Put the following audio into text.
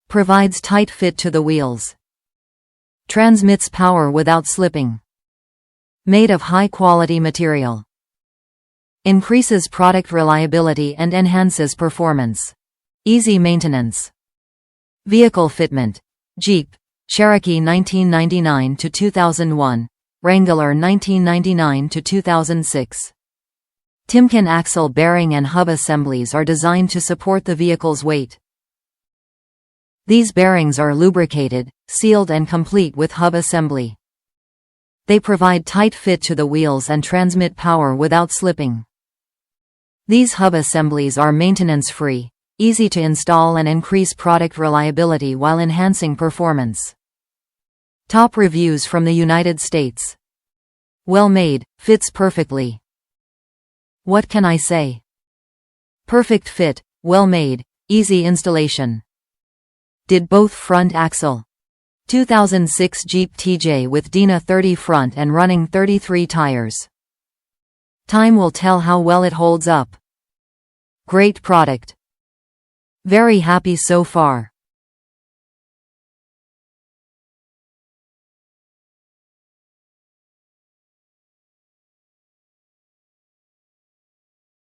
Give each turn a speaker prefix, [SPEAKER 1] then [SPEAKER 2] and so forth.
[SPEAKER 1] Provides tight fit to the wheels. Transmits power without slipping. Made of high-quality material. Increases product reliability and enhances performance. Easy maintenance. Vehicle fitment. Jeep, Cherokee 1999 to 2001, Wrangler 1999 to 2006. Timken axle bearing and hub assemblies are designed to support the vehicle's weight. These bearings are lubricated, sealed and complete with hub assembly. They provide tight fit to the wheels and transmit power without slipping. These hub assemblies are maintenance-free, easy to install and increase product reliability while enhancing performance. Top reviews from the United States. Well made, fits perfectly. What can I say? Perfect fit, well made, easy installation. Did both front axle. 2006 Jeep TJ with Dina 30 front and running 33 tires. Time will tell how well it holds up. Great product. Very happy so far.